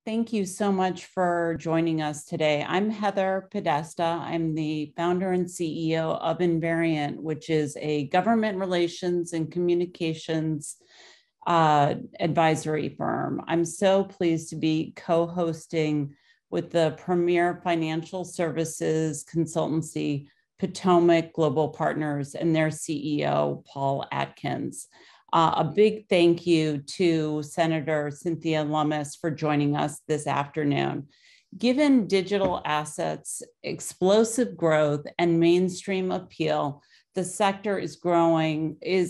Thank you so much for joining us today. I'm Heather Podesta. I'm the founder and CEO of Invariant, which is a government relations and communications advisory firm. I'm so pleased to be co-hosting with the premier financial services consultancy, Potomac Global Partners, and their CEO, Paul Atkins. A big thank you to Senator Cynthia Lummus for joining us this afternoon. Given digital assets, explosive growth, and mainstream appeal, the sector is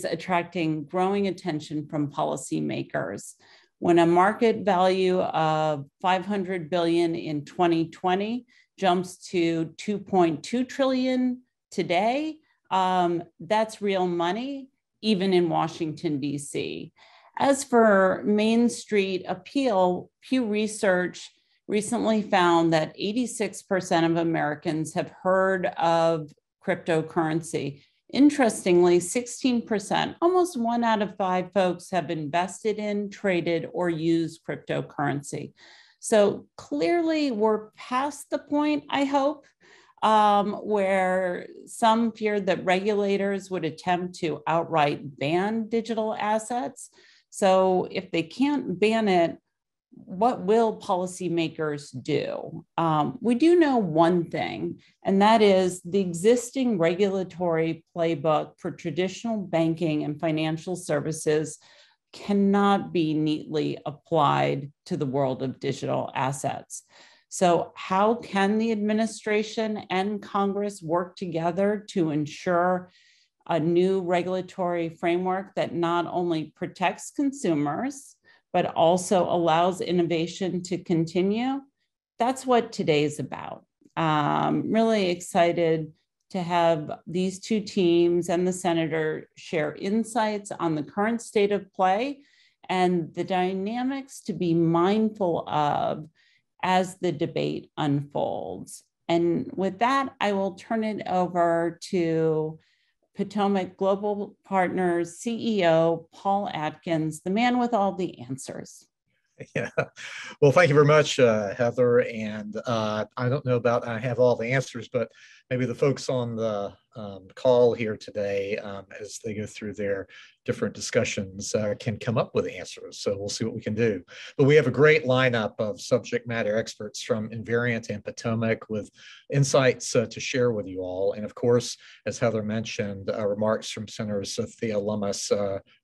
attracting growing attention from policymakers. When a market value of $500 billion in 2020 jumps to $2.2 trillion today, that's real money, even in Washington, D.C. As for Main Street appeal, Pew Research recently found that 86% of Americans have heard of cryptocurrency. Interestingly, 16%, almost 1 out of 5 folks have invested in, traded, or used cryptocurrency. So clearly we're past the point, I hope, where some feared that regulators would attempt to outright ban digital assets. So if they can't ban it, what will policymakers do? We do know one thing, and that is the existing regulatory playbook for traditional banking and financial services cannot be neatly applied to the world of digital assets. So how can the administration and Congress work together to ensure a new regulatory framework that not only protects consumers, but also allows innovation to continue? That's what today is about. Really excited to have these two teams and the senator share insights on the current state of play and the dynamics to be mindful of as the debate unfolds. And with that, I will turn it over to Potomac Global Partners CEO, Paul Atkins, the man with all the answers. Yeah, well, thank you very much, Heather. And I don't know about I have all the answers, but maybe the folks on the call here today, as they go through their different discussions, can come up with answers. So we'll see what we can do. But we have a great lineup of subject matter experts from Invariant and Potomac with insights to share with you all. And of course, as Heather mentioned, remarks from Senator Cynthia Lummus,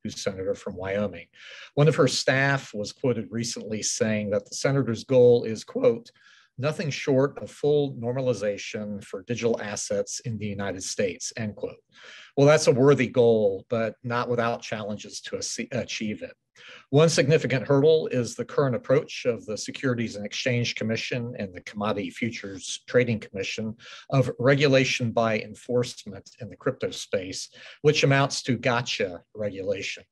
who's senator from Wyoming. One of her staff was quoted recently saying that the senator's goal is, quote, nothing short of full normalization for digital assets in the United States, end quote. Well, that's a worthy goal, but not without challenges to achieve it. One significant hurdle is the current approach of the Securities and Exchange Commission and the Commodity Futures Trading Commission of regulation by enforcement in the crypto space, which amounts to gotcha regulation.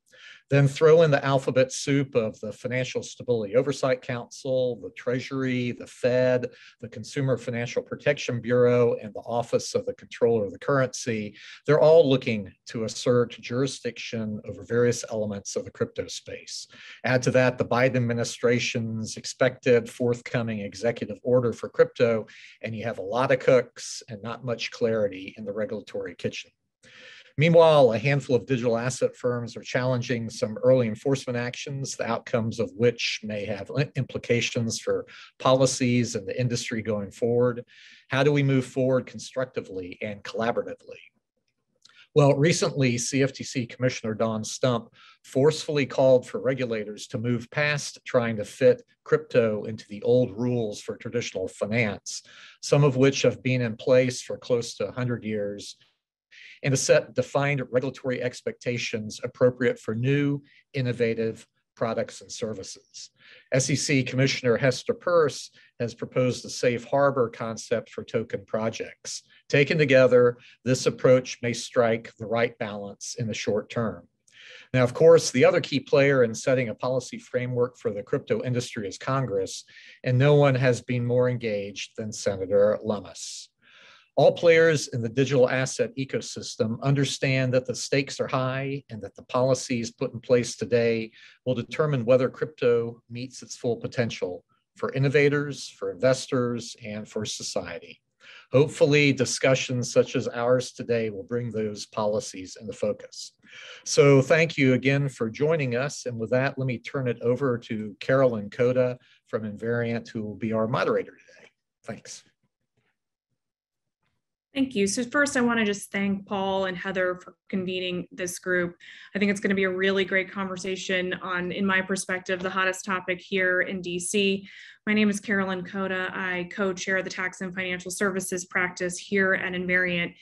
Then throw in the alphabet soup of the Financial Stability Oversight Council, the Treasury, the Fed, the Consumer Financial Protection Bureau, and the Office of the Comptroller of the Currency. They're all looking to assert jurisdiction over various elements of the crypto space. Add to that the Biden administration's expected forthcoming executive order for crypto, and you have a lot of cooks and not much clarity in the regulatory kitchen. Meanwhile, a handful of digital asset firms are challenging some early enforcement actions, the outcomes of which may have implications for policies and the industry going forward. How do we move forward constructively and collaboratively? Well, recently, CFTC Commissioner Don Stump forcefully called for regulators to move past trying to fit crypto into the old rules for traditional finance, some of which have been in place for close to 100 years, and to set defined regulatory expectations appropriate for new, innovative products and services. SEC Commissioner Hester Peirce has proposed a safe harbor concept for token projects. Taken together, this approach may strike the right balance in the short term. Now, of course, the other key player in setting a policy framework for the crypto industry is Congress, and no one has been more engaged than Senator Lummus. All players in the digital asset ecosystem understand that the stakes are high and that the policies put in place today will determine whether crypto meets its full potential for innovators, for investors, and for society. Hopefully, discussions such as ours today will bring those policies into focus. So thank you again for joining us. And with that, let me turn it over to Carolyn Coda from Invariant, who will be our moderator today. Thanks. Thank you. So first, I want to just thank Paul and Heather for convening this group. I think it's going to be a really great conversation on, in my perspective, the hottest topic here in DC. My name is Carolyn Coda. I co-chair the Tax and Financial Services practice here at Invariant.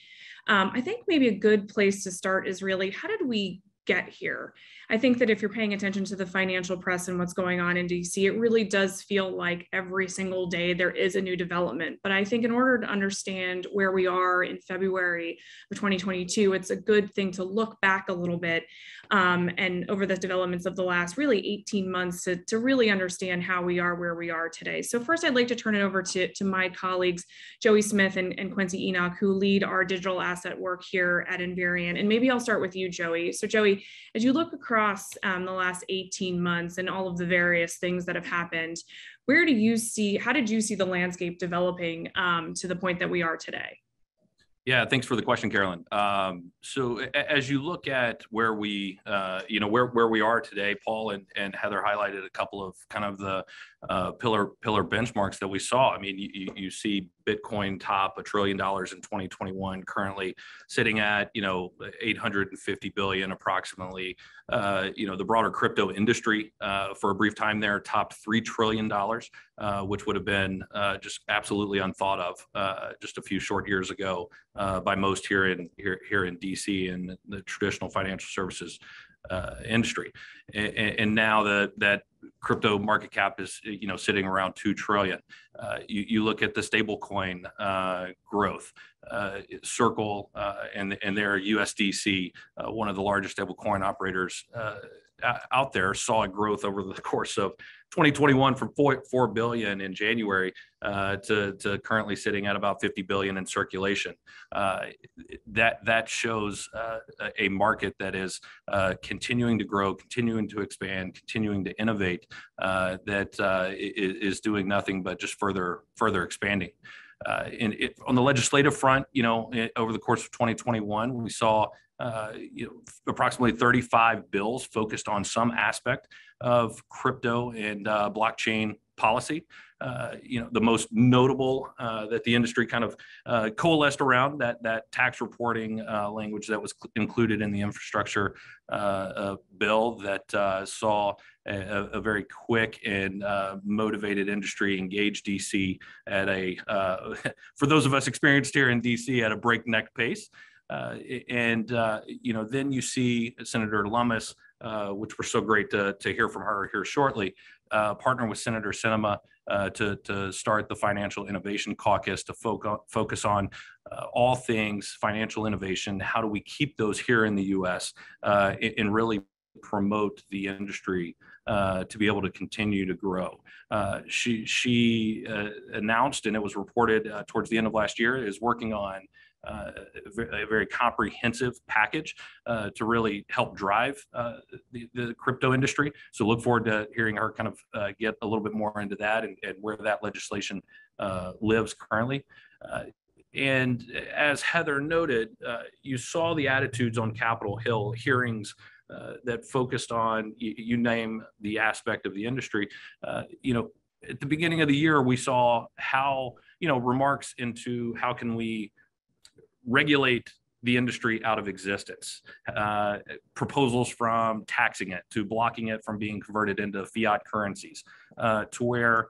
I think maybe a good place to start is really, how did we get here? I think that if you're paying attention to the financial press and what's going on in DC, it really does feel like every single day there is a new development. But I think in order to understand where we are in February of 2022, it's a good thing to look back a little bit and over the developments of the last really 18 months to really understand how we are where we are today. So first, I'd like to turn it over to my colleagues, Joey Smith and Quincy Enoch, who lead our digital asset work here at Invariant. And maybe I'll start with you, Joey. So Joey, as you look across the last 18 months and all of the various things that have happened, how did you see the landscape developing to the point that we are today? Yeah, thanks for the question, Carolyn. So as you look at where we, where we are today, Paul and Heather highlighted a couple of kind of the pillar benchmarks that we saw. I mean, you see Bitcoin top $1 trillion in 2021, currently sitting at, 850 billion approximately. The broader crypto industry for a brief time there topped $3 trillion, which would have been just absolutely unthought of just a few short years ago by most here in DC and the traditional financial services industry. And now that crypto market cap is sitting around 2 trillion. You look at the stablecoin growth. Circle and their USDC, one of the largest stablecoin operators out there, saw a growth over the course of 2021 from 4 billion in January to currently sitting at about 50 billion in circulation. That shows a market that is continuing to grow, continuing to expand, continuing to innovate, that is doing nothing but just further expanding. On the legislative front, over the course of 2021, we saw approximately 35 bills focused on some aspect of crypto and blockchain policy. The most notable that the industry kind of coalesced around, that tax reporting language that was included in the infrastructure bill that saw a very quick and motivated industry engage DC at for those of us experienced here in DC, at a breakneck pace. Then you see Senator Lummus, which we're so great to hear from her here shortly, partner with Senator Sinema to start the Financial Innovation Caucus to focus on all things financial innovation. How do we keep those here in the U.S. And really promote the industry to be able to continue to grow? She announced, and it was reported towards the end of last year, is working on a very comprehensive package to really help drive the crypto industry. So look forward to hearing her kind of get a little bit more into that and where that legislation lives currently. And as Heather noted, you saw the attitudes on Capitol Hill hearings that focused on, you name the aspect of the industry. At the beginning of the year, we saw how, remarks into how can we regulate the industry out of existence, proposals from taxing it to blocking it from being converted into fiat currencies, to where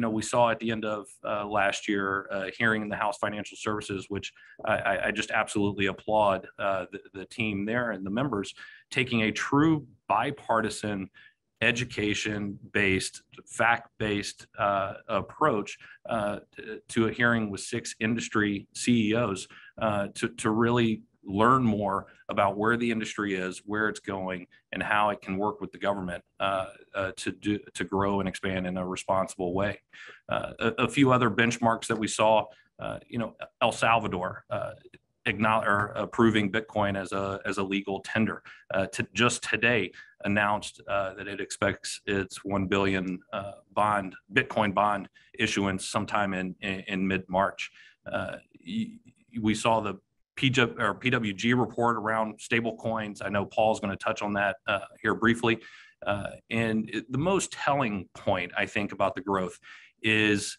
we saw at the end of last year a hearing in the House Financial Services, which I just absolutely applaud the team there and the members taking a true bipartisan, education-based, fact-based approach to a hearing with 6 industry CEOs to really learn more about where the industry is, where it's going, and how it can work with the government to grow and expand in a responsible way. A few other benchmarks that we saw, El Salvador, approving Bitcoin as a legal tender. Just today announced that it expects its 1 billion Bitcoin bond issuance sometime in mid-March. We saw the PWG report around stablecoins. I know Paul's going to touch on that here briefly. And the most telling point, I think, about the growth is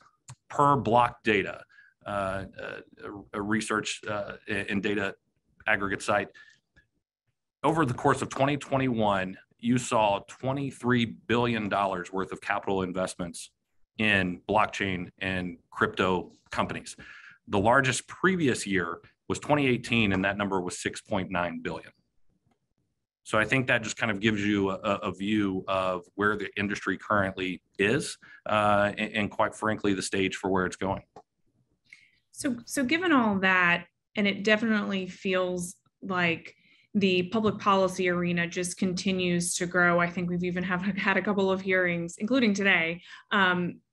per block data, a research and data aggregate site. Over the course of 2021, you saw $23 billion worth of capital investments in blockchain and crypto companies. The largest previous year was 2018, and that number was 6.9 billion. So I think that just kind of gives you a view of where the industry currently is, and quite frankly, the stage for where it's going. So given all that, and it definitely feels like the public policy arena just continues to grow. I think we've even had a couple of hearings, including today,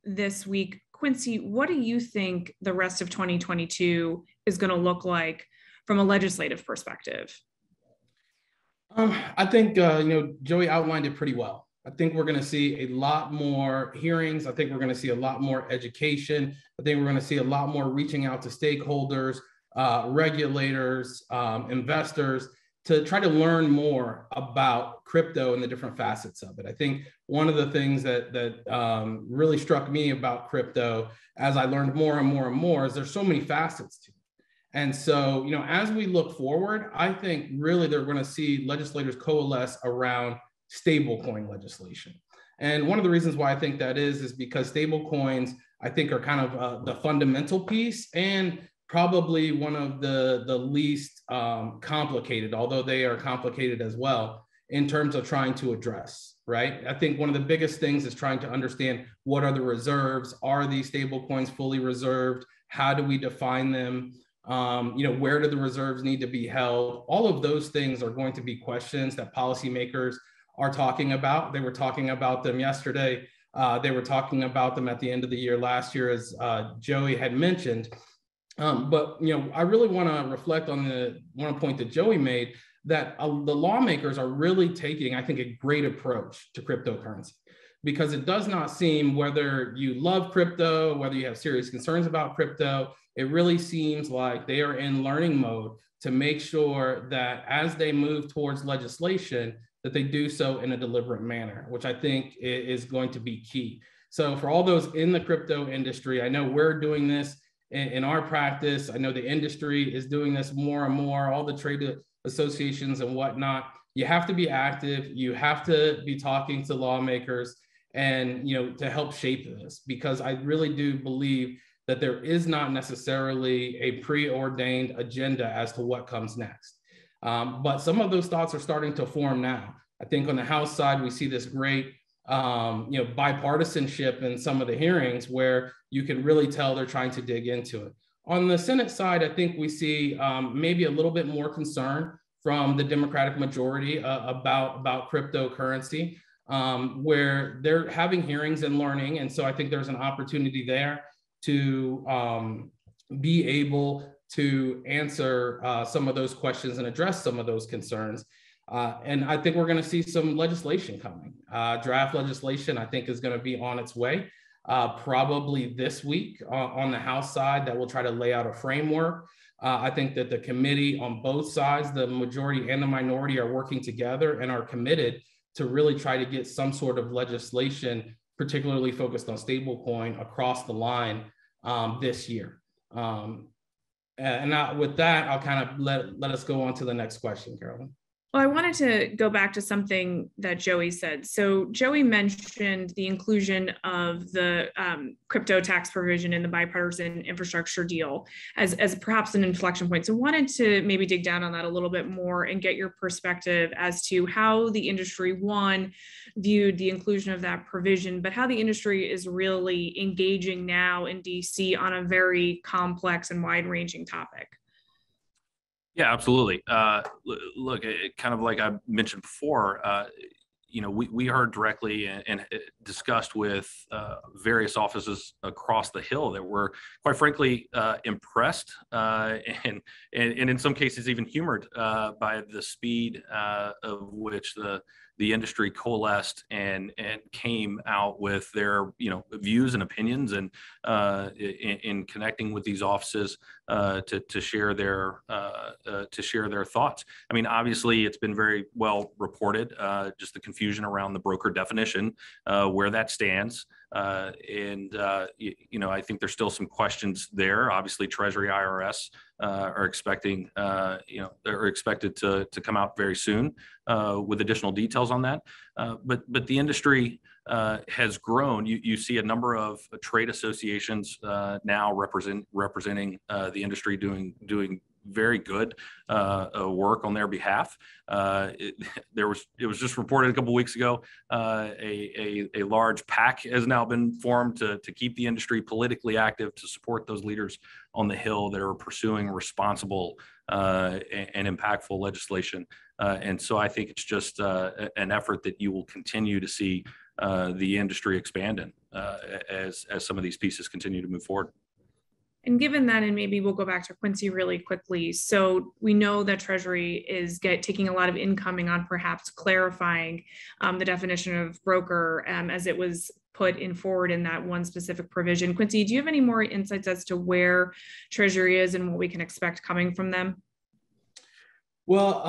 this week. Quincy, what do you think the rest of 2022 is going to look like from a legislative perspective? I think, Joey outlined it pretty well. I think we're going to see a lot more hearings. I think we're going to see a lot more education. I think we're going to see a lot more reaching out to stakeholders, regulators, investors, to try to learn more about crypto and the different facets of it. I think one of the things that really struck me about crypto as I learned more and more and more is there's so many facets to it. And so, as we look forward, I think really they're going to see legislators coalesce around stablecoin legislation. And one of the reasons why I think that is because stablecoins, I think, are kind of the fundamental piece and probably one of the least complicated, although they are complicated as well in terms of trying to address, right? I think one of the biggest things is trying to understand what are the reserves? Are these stable coins fully reserved? How do we define them? Where do the reserves need to be held? All of those things are going to be questions that policymakers are talking about. They were talking about them yesterday. They were talking about them at the end of the year last year, as Joey had mentioned. But I really want to reflect on one point that Joey made, that the lawmakers are really taking, I think, a great approach to cryptocurrency, because it does not seem, whether you love crypto, whether you have serious concerns about crypto, it really seems like they are in learning mode to make sure that as they move towards legislation, that they do so in a deliberate manner, which I think is going to be key. So for all those in the crypto industry, I know we're doing this in our practice. I know the industry is doing this more and more, all the trade associations and whatnot. You have to be active. You have to be talking to lawmakers and, to help shape this, because I really do believe that there is not necessarily a preordained agenda as to what comes next. But some of those thoughts are starting to form now. I think on the House side, we see this great bipartisanship in some of the hearings where you can really tell they're trying to dig into it. On the Senate side, I think we see maybe a little bit more concern from the Democratic majority about cryptocurrency, where they're having hearings and learning. And so I think there's an opportunity there to be able to answer some of those questions and address some of those concerns. And I think we're going to see some legislation coming. Draft legislation, I think, is going to be on its way probably this week on the House side, that will try to lay out a framework. I think that the committee on both sides, the majority and the minority, are working together and are committed to really try to get some sort of legislation, particularly focused on stablecoin, across the line this year. And with that, I'll kind of let us go on to the next question, Carolyn. Well, I wanted to go back to something that Joey said. So Joey mentioned the inclusion of the crypto tax provision in the bipartisan infrastructure deal as perhaps an inflection point. So wanted to maybe dig down on that a little bit more and get your perspective as to how the industry, one, viewed the inclusion of that provision, but how the industry is really engaging now in DC on a very complex and wide-ranging topic. Yeah, absolutely. Look, kind of like I mentioned before, we heard directly and discussed with various offices across the Hill that were, quite frankly, impressed and in some cases even humored by the speed of which the industry coalesced and came out with their views and opinions, and in connecting with these offices to share their thoughts. I mean, obviously, it's been very well reported, just the confusion around the broker definition, where that stands. I think there's still some questions there. Obviously, Treasury, IRS are expecting, are expected to come out very soon with additional details on that. But the industry has grown. You see a number of trade associations now representing the industry doing very good work on their behalf. It was just reported a couple of weeks ago. A large PAC has now been formed to keep the industry politically active, to support those leaders on the Hill that are pursuing responsible and impactful legislation. And so I think it's just an effort that you will continue to see the industry expand in as some of these pieces continue to move forward. And given that, and maybe we'll go back to Quincy really quickly. So we know that Treasury is taking a lot of incoming on perhaps clarifying the definition of broker as it was put in forward in that one specific provision. Quincy, do you have any more insights as to where Treasury is and what we can expect coming from them? Well,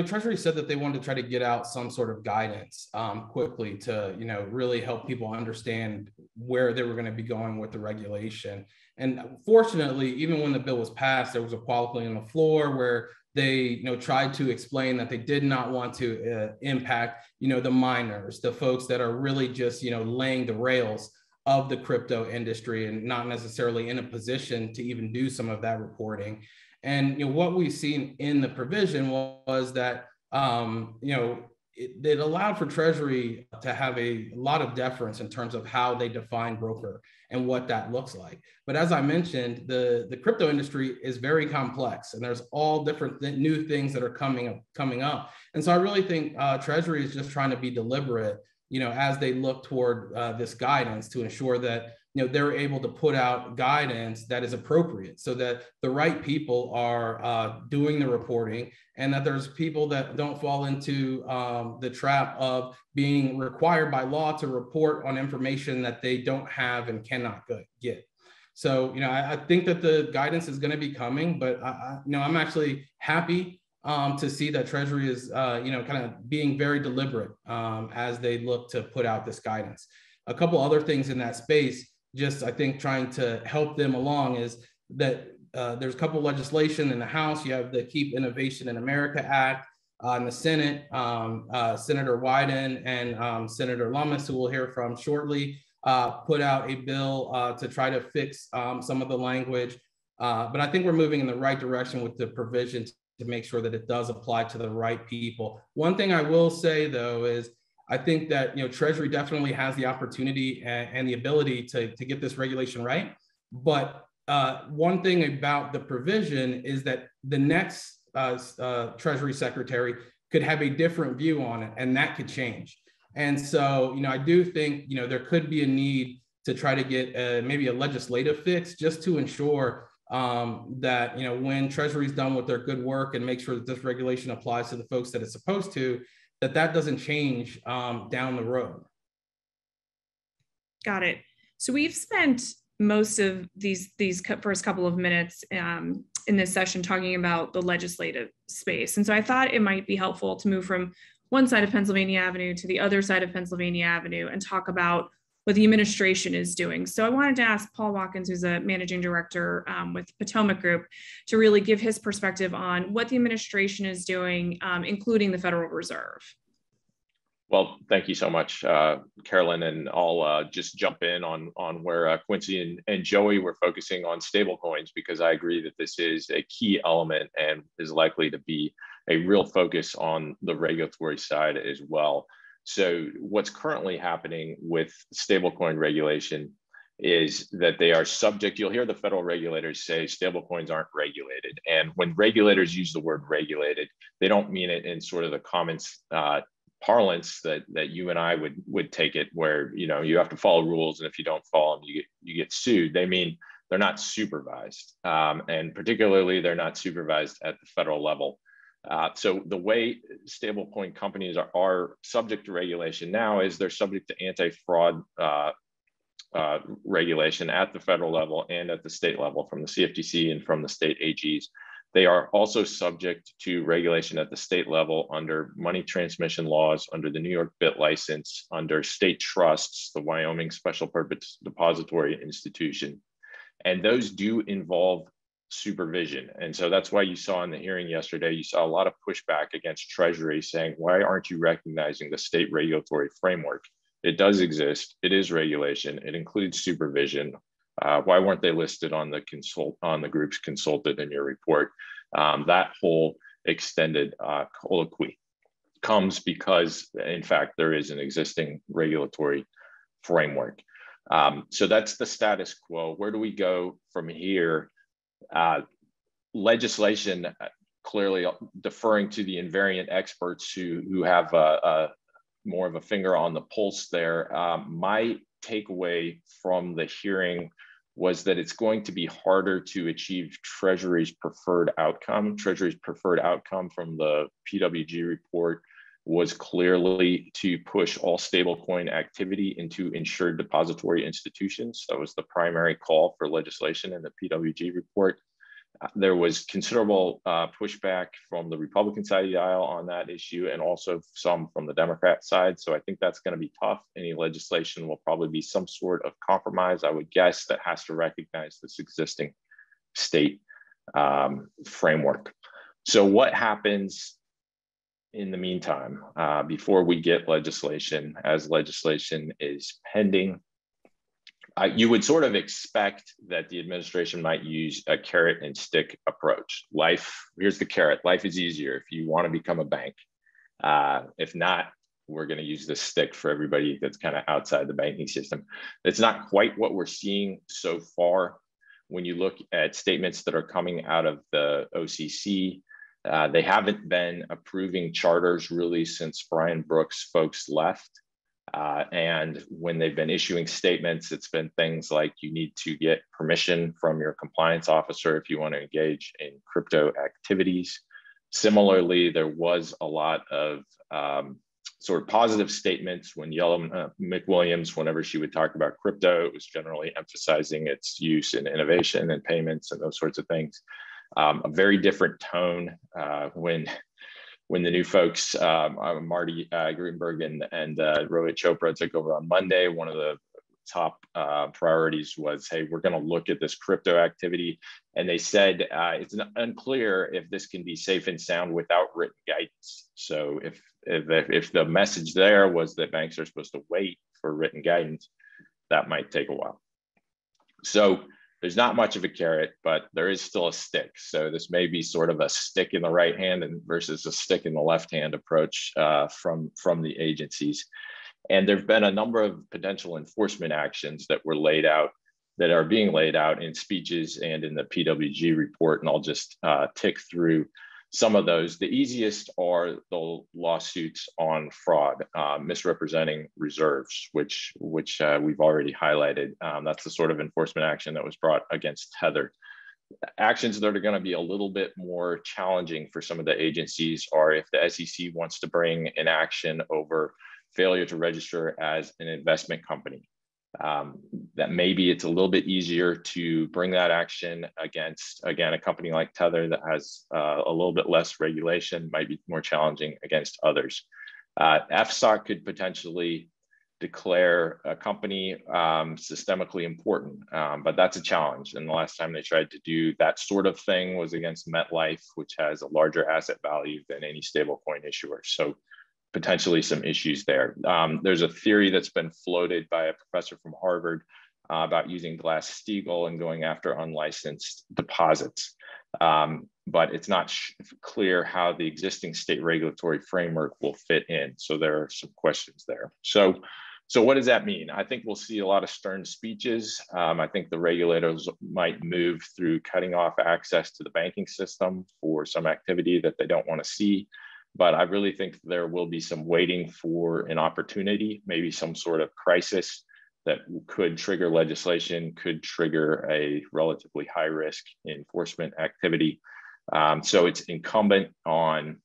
Treasury said that they wanted to try to get out some sort of guidance quickly to, really help people understand where they were going to be going with the regulation. And fortunately, even when the bill was passed, there was a colloquy on the floor where they, tried to explain that they did not want to impact, the miners, the folks that are really just, laying the rails of the crypto industry and not necessarily in a position to even do some of that reporting. And what we've seen in the provision was that it allowed for Treasury to have a lot of deference in terms of how they define broker and what that looks like. But as I mentioned, the crypto industry is very complex, and there's all different new things that are coming up. And so I really think Treasury is just trying to be deliberate, as they look toward this guidance to ensure that they're able to put out guidance that is appropriate so that the right people are doing the reporting, and that there's people that don't fall into the trap of being required by law to report on information that they don't have and cannot get. So, I think that the guidance is going to be coming, but I'm actually happy to see that Treasury is, kind of being very deliberate as they look to put out this guidance. A couple other things in that space, just I think trying to help them along, is that there's a couple of legislation in the House. You have the Keep Innovation in America Act. In the Senate, Senator Wyden and Senator Lummus, who we'll hear from shortly, put out a bill to try to fix some of the language. But I think we're moving in the right direction with the provisions to make sure that it does apply to the right people. One thing I will say, though, is I think that Treasury definitely has the opportunity and the ability to get this regulation right. But one thing about the provision is that the next Treasury Secretary could have a different view on it, and that could change. And so, I do think there could be a need to try to get maybe a legislative fix just to ensure that when Treasury is done with their good work and make sure that this regulation applies to the folks that it's supposed to, that doesn't change down the road. Got it. So we've spent most of these first couple of minutes in this session talking about the legislative space. And so I thought it might be helpful to move from one side of Pennsylvania Avenue to the other side of Pennsylvania Avenue and talk about what the administration is doing. So I wanted to ask Paul Watkins, who's a managing director with Potomac Group, to really give his perspective on what the administration is doing, including the Federal Reserve. Well, thank you so much, Carolyn, and I'll just jump in on where Quincy and Joey were focusing on stablecoins, because I agree that this is a key element and is likely to be a real focus on the regulatory side as well. So what's currently happening with stablecoin regulation is that they are subject, you'll hear the federal regulators say stablecoins aren't regulated. And when regulators use the word regulated, they don't mean it in sort of the common parlance that you and I would take it, where you have to follow rules, and if you don't follow them, you get sued. They mean they're not supervised, and particularly they're not supervised at the federal level. So the way stablecoin companies are subject to regulation now is they're subject to anti-fraud regulation at the federal level and at the state level from the CFTC and from the state AGs. They are also subject to regulation at the state level under money transmission laws, under the New York BIT license, under state trusts, the Wyoming Special Purpose Depository Institution. And those do involve supervision. And so that's why you saw in the hearing yesterday, you saw a lot of pushback against Treasury saying, why aren't you recognizing the state regulatory framework? It does exist. It is regulation. It includes supervision. Why weren't they listed on the groups consulted in your report? That whole extended colloquy comes because, in fact, there is an existing regulatory framework. So that's the status quo. Where do we go from here? Legislation, clearly deferring to the invariant experts who have more of a finger on the pulse there. My takeaway from the hearing was that it's going to be harder to achieve Treasury's preferred outcome. Treasury's preferred outcome from the PWG report was clearly to push all stablecoin activity into insured depository institutions. That was the primary call for legislation in the PWG report. There was considerable pushback from the Republican side of the aisle on that issue, and also some from the Democrat side. So I think that's going to be tough. Any legislation will probably be some sort of compromise, I would guess, that has to recognize this existing state framework. So what happens in the meantime, before we get legislation, as legislation is pending? You would sort of expect that the administration might use a carrot and stick approach. Here's the carrot. Life is easier if you want to become a bank. If not, we're going to use the stick for everybody that's kind of outside the banking system. That's not quite what we're seeing so far. When you look at statements that are coming out of the OCC, they haven't been approving charters really since Brian Brooks' folks left. And when they've been issuing statements, it's been things like you need to get permission from your compliance officer if you want to engage in crypto activities. Similarly, there was a lot of sort of positive statements when McWilliams, whenever she would talk about crypto, it was generally emphasizing its use in innovation and payments and those sorts of things. A very different tone when the new folks, Marty Greenberg and Rohit Chopra took over on Monday. One of the top priorities was, hey, we're going to look at this crypto activity. And they said it's unclear if this can be safe and sound without written guidance. So if the message there was that banks are supposed to wait for written guidance, that might take a while. So there's not much of a carrot, but there is still a stick. So this may be sort of a stick in the right hand versus a stick in the left hand approach from the agencies. And there've been a number of potential enforcement actions that were laid out, that are being laid out in speeches and in the PWG report. And I'll just tick through some of those. The easiest are the lawsuits on fraud, misrepresenting reserves, which we've already highlighted. That's the sort of enforcement action that was brought against Tether. Actions that are going to be a little bit more challenging for some of the agencies are if the SEC wants to bring an action over failure to register as an investment company. That maybe it's a little bit easier to bring that action against, again, a company like Tether that has a little bit less regulation, might be more challenging against others. FSOC could potentially declare a company systemically important, but that's a challenge. And the last time they tried to do that sort of thing was against MetLife, which has a larger asset value than any stablecoin issuer. So potentially some issues there. There's a theory that's been floated by a professor from Harvard about using Glass-Steagall and going after unlicensed deposits. But it's not clear how the existing state regulatory framework will fit in. So there are some questions there. So what does that mean? I think we'll see a lot of stern speeches. I think the regulators might move through cutting off access to the banking system for some activity that they don't want to see. But I really think there will be some waiting for an opportunity, maybe some sort of crisis that could trigger legislation, could trigger a relatively high risk enforcement activity. So it's incumbent on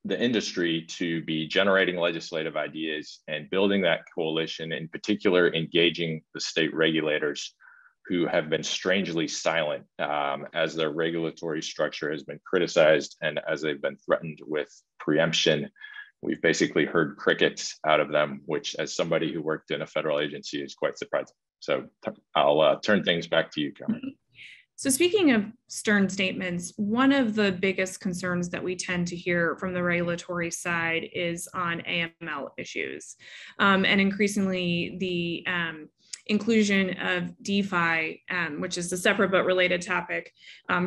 the industry to be generating legislative ideas and building that coalition, in particular, engaging the state regulators who have been strangely silent as their regulatory structure has been criticized and as they've been threatened with preemption. We've basically heard crickets out of them, which as somebody who worked in a federal agency is quite surprising. So I'll turn things back to you, Carolyn. So speaking of stern statements, one of the biggest concerns that we tend to hear from the regulatory side is on AML issues. And increasingly the inclusion of DeFi, which is a separate but related topic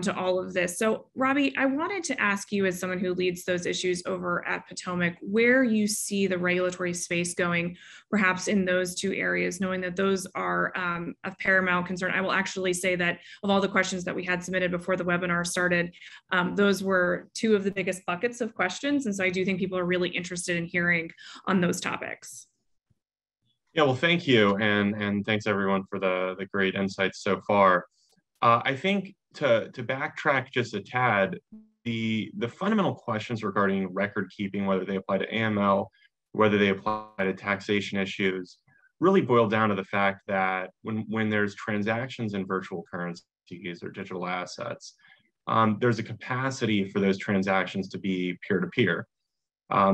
to all of this. So Robbie, I wanted to ask you, as someone who leads those issues over at Potomac, where you see the regulatory space going, perhaps in those two areas, knowing that those are of paramount concern. I will actually say that of all the questions that we had submitted before the webinar started, those were two of the biggest buckets of questions. And so I do think people are really interested in hearing on those topics. Yeah, well, thank you. And thanks everyone for the great insights so far. I think to backtrack just a tad, the fundamental questions regarding record keeping, whether they apply to AML, whether they apply to taxation issues, really boil down to the fact that when there's transactions in virtual currencies or digital assets, there's a capacity for those transactions to be peer-to-peer.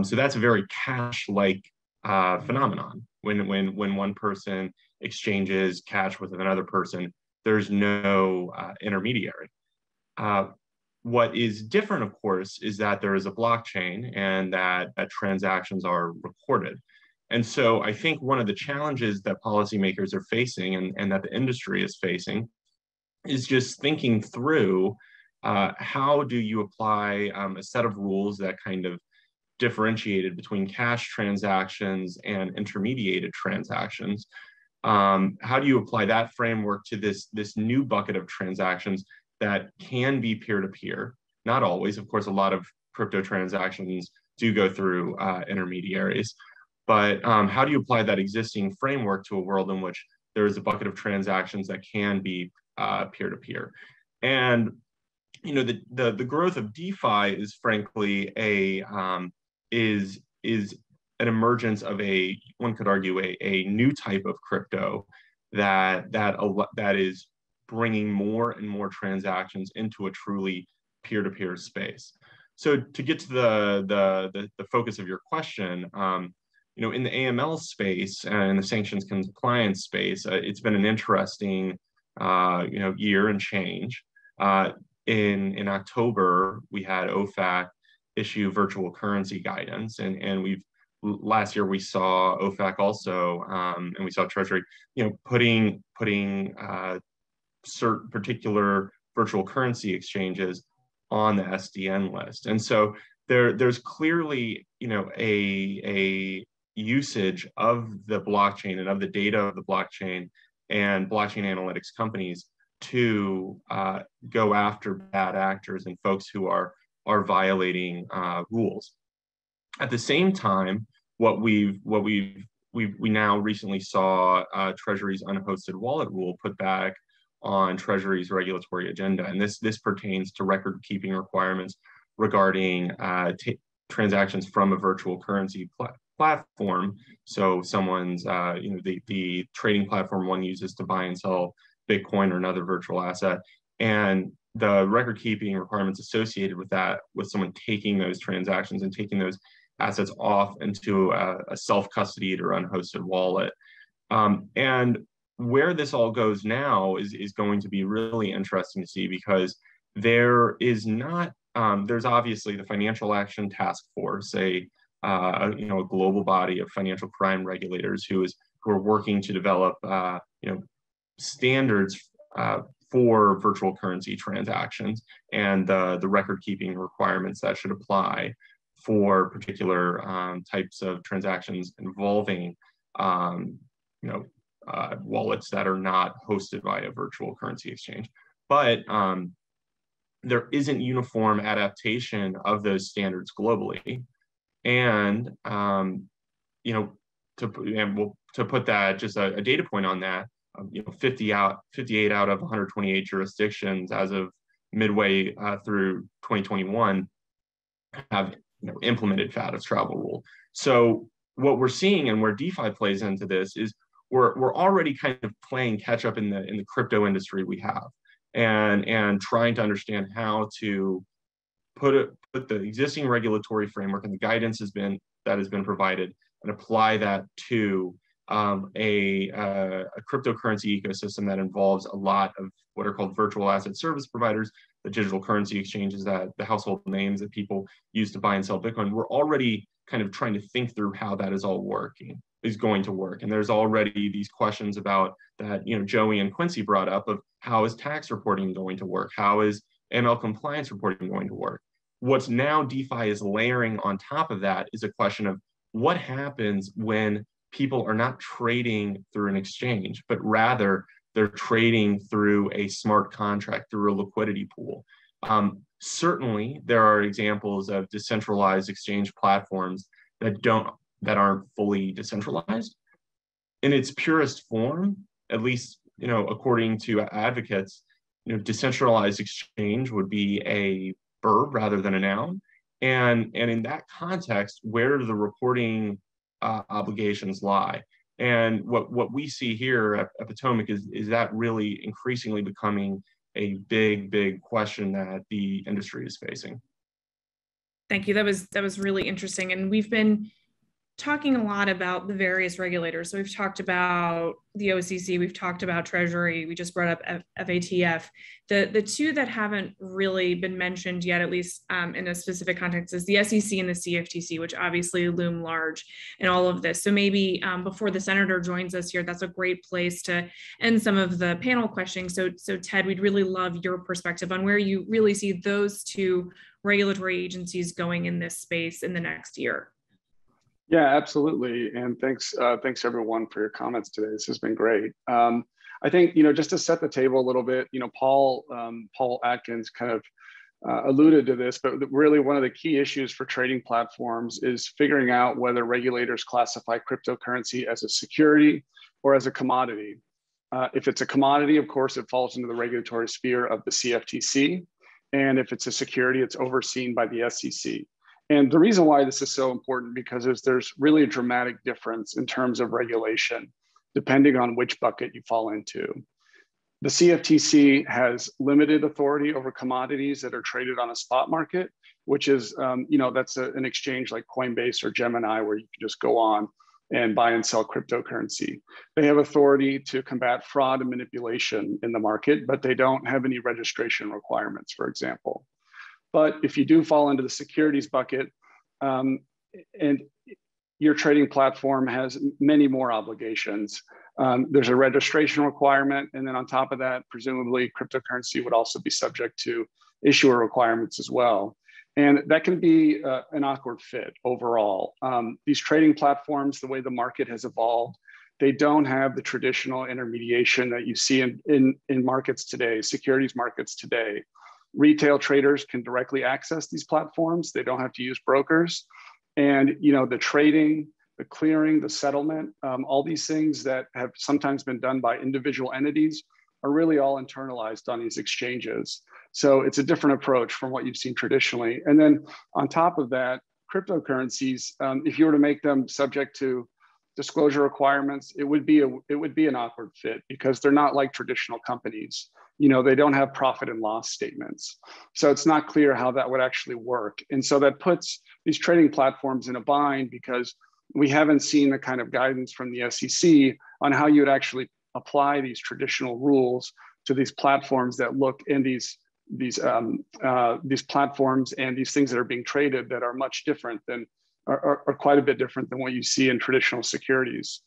So that's a very cash-like phenomenon. When one person exchanges cash with another person, there's no intermediary. What is different, of course, is that there is a blockchain and that transactions are recorded. And so I think one of the challenges that policymakers are facing and that the industry is facing is just thinking through how do you apply a set of rules that kind of differentiated between cash transactions and intermediated transactions. How do you apply that framework to this new bucket of transactions that can be peer-to-peer? Not always, of course, a lot of crypto transactions do go through intermediaries, but how do you apply that existing framework to a world in which there is a bucket of transactions that can be peer-to-peer? And you know, the growth of DeFi is frankly is an emergence of one could argue a new type of crypto that is bringing more and more transactions into a truly peer-to-peer space. So to get to the focus of your question, you know, in the AML space and the sanctions compliance space, it's been an interesting you know, year and change. In October, we had OFAC issue virtual currency guidance, and last year we saw OFAC also, and we saw Treasury, you know, putting certain particular virtual currency exchanges on the SDN list. And so there's clearly, you know, a usage of the blockchain and of the data of the blockchain and blockchain analytics companies to go after bad actors and folks who are violating rules. At the same time, we now recently saw Treasury's unhosted wallet rule put back on Treasury's regulatory agenda, and this pertains to record-keeping requirements regarding transactions from a virtual currency platform. So someone's, you know, the trading platform one uses to buy and sell Bitcoin or another virtual asset, and the record-keeping requirements associated with that, with someone taking those transactions and taking those assets off into a self-custodied or unhosted wallet. And where this all goes now is going to be really interesting to see, because there is not, there's obviously the Financial Action Task Force, you know, a global body of financial crime regulators who are working to develop, you know, standards for virtual currency transactions and the record-keeping requirements that should apply for particular types of transactions involving, you know, wallets that are not hosted by a virtual currency exchange. But there isn't uniform adaptation of those standards globally. And, you know, to put that, just a data point on that, you know, 58 out of 128 jurisdictions as of midway through 2021 have, you know, implemented FATF's travel rule. So what we're seeing, and where DeFi plays into this, is we're already kind of playing catch up in the crypto industry we have, and trying to understand how to put the existing regulatory framework and the guidance that has been provided, and apply that to a cryptocurrency ecosystem that involves a lot of what are called virtual asset service providers, the digital currency exchanges, that the household names that people use to buy and sell Bitcoin. We're already kind of trying to think through how that is going to work. And there's already these questions about that, you know, Joey and Quincy brought up, of how is tax reporting going to work? How is AML compliance reporting going to work? What's now DeFi is layering on top of that is a question of what happens when people are not trading through an exchange, but rather they're trading through a smart contract, through a liquidity pool. Certainly, there are examples of decentralized exchange platforms that aren't fully decentralized. In its purest form, at least, you know, according to advocates, you know, decentralized exchange would be a verb rather than a noun. And in that context, where do the reporting obligations lie? And what we see here at Potomac is that really increasingly becoming a big question that the industry is facing. Thank you. That was really interesting. And we've been talking a lot about the various regulators. So we've talked about the OCC, we've talked about Treasury, we just brought up FATF. The two that haven't really been mentioned yet, at least in a specific context, is the SEC and the CFTC, which obviously loom large in all of this. So maybe before the senator joins us here, that's a great place to end some of the panel questioning. So Ted, we'd really love your perspective on where you really see those two regulatory agencies going in this space in the next year. Yeah, absolutely. And thanks everyone for your comments today. This has been great. I think, you know, just to set the table a little bit, you know, Paul Atkins kind of alluded to this, but really one of the key issues for trading platforms is figuring out whether regulators classify cryptocurrency as a security or as a commodity. If it's a commodity, of course, it falls into the regulatory sphere of the CFTC. And if it's a security, it's overseen by the SEC. And the reason why this is so important, because there's really a dramatic difference in terms of regulation, depending on which bucket you fall into. The CFTC has limited authority over commodities that are traded on a spot market, which is, you know, that's an exchange like Coinbase or Gemini, where you can just go on and buy and sell cryptocurrency. They have authority to combat fraud and manipulation in the market, but they don't have any registration requirements, for example. But if you do fall into the securities bucket, and your trading platform has many more obligations, there's a registration requirement. And then on top of that, presumably cryptocurrency would also be subject to issuer requirements as well. And that can be an awkward fit overall. These trading platforms, the way the market has evolved, they don't have the traditional intermediation that you see in markets today, securities markets today. Retail traders can directly access these platforms. They don't have to use brokers. And, you know, the trading, the clearing, the settlement, all these things that have sometimes been done by individual entities are really all internalized on these exchanges. So it's a different approach from what you've seen traditionally. And then on top of that, cryptocurrencies, if you were to make them subject to disclosure requirements, it would be an awkward fit, because they're not like traditional companies. You know, they don't have profit and loss statements. So it's not clear how that would actually work. And so that puts these trading platforms in a bind, because we haven't seen the kind of guidance from the SEC on how you would actually apply these traditional rules to these platforms that look in these platforms and these things that are being traded that are much different than, are quite a bit different than what you see in traditional securities.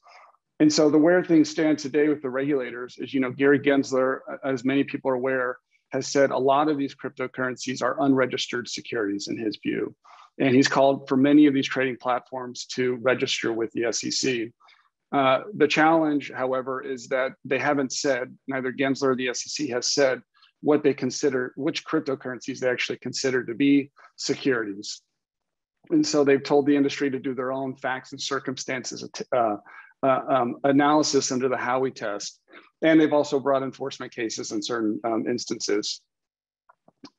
And so the where things stand today with the regulators is, you know, Gary Gensler, as many people are aware, has said a lot of these cryptocurrencies are unregistered securities in his view. And he's called for many of these trading platforms to register with the SEC. The challenge, however, is that they haven't said, neither Gensler or the SEC has said what they consider, which cryptocurrencies they actually consider to be securities. And so they've told the industry to do their own facts and circumstances analysis under the Howey test. And they've also brought enforcement cases in certain instances.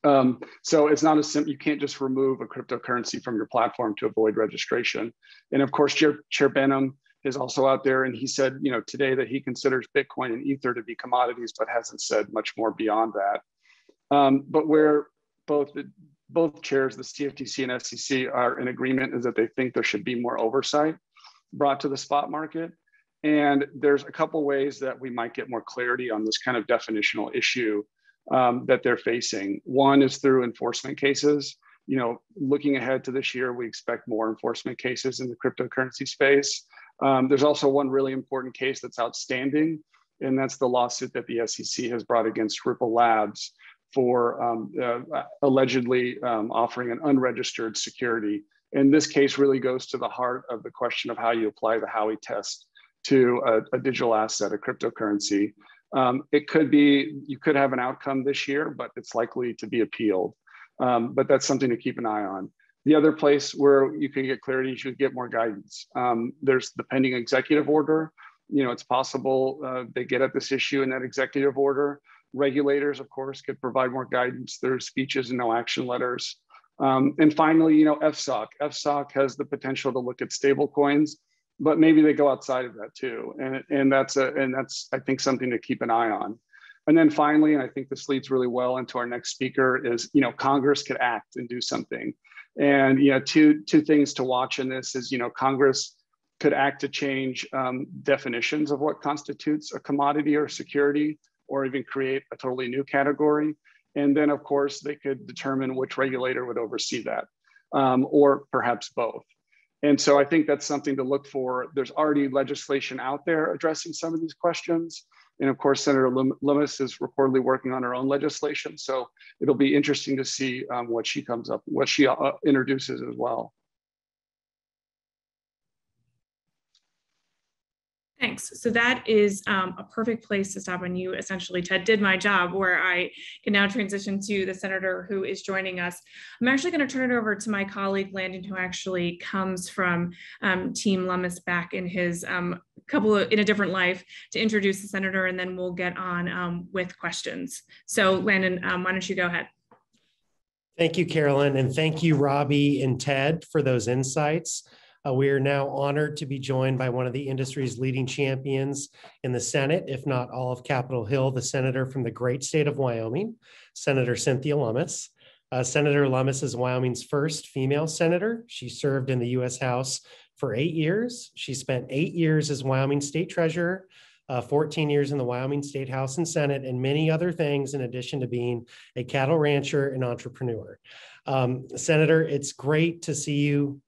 So it's not as simple, you can't just remove a cryptocurrency from your platform to avoid registration. And of course, Chair Benham is also out there, and he said, today that he considers Bitcoin and Ether to be commodities, but hasn't said much more beyond that. But where both chairs, the CFTC and SEC, are in agreement is that they think there should be more oversight brought to the spot market. And there's a couple ways that we might get more clarity on this kind of definitional issue that they're facing. One is through enforcement cases. Looking ahead to this year, we expect more enforcement cases in the cryptocurrency space. There's also one really important case that's outstanding, and that's the lawsuit that the SEC has brought against Ripple Labs for allegedly offering an unregistered security. And this case really goes to the heart of the question of how you apply the Howey test to a digital asset, a cryptocurrency. It could be, you could have an outcome this year, but it's likely to be appealed. But that's something to keep an eye on. The other place where you can get clarity, you should get more guidance. There's the pending executive order. It's possible they get at this issue in that executive order. Regulators, of course, could provide more guidance. There's speeches and no action letters. And finally, FSOC. FSOC has the potential to look at stablecoins, but maybe they go outside of that too. And that's I think something to keep an eye on. And then finally, and I think this leads really well into our next speaker, is Congress could act and do something. And two things to watch in this is Congress could act to change definitions of what constitutes a commodity or security, or even create a totally new category. And then of course they could determine which regulator would oversee that, or perhaps both. And so I think that's something to look for. There's already legislation out there addressing some of these questions. And of course, Senator Lummus is reportedly working on her own legislation. So it'll be interesting to see what she comes up, what she introduces as well. Thanks. So that is a perfect place to stop. And you essentially, Ted, did my job, where I can now transition to the senator who is joining us. I'm actually going to turn it over to my colleague, Landon, who actually comes from Team Lummus back in his in a different life, to introduce the senator, and then we'll get on with questions. So Landon, why don't you go ahead? Thank you, Carolyn, and thank you, Robbie and Ted, for those insights. We are now honored to be joined by one of the industry's leading champions in the Senate, if not all of Capitol Hill, the senator from the great state of Wyoming, Senator Cynthia Lummus. Senator Lummus is Wyoming's first female senator. She served in the U.S. House for 8 years. She spent 8 years as Wyoming State Treasurer, 14 years in the Wyoming State House and Senate, and many other things in addition to being a cattle rancher and entrepreneur. Senator, it's great to see you.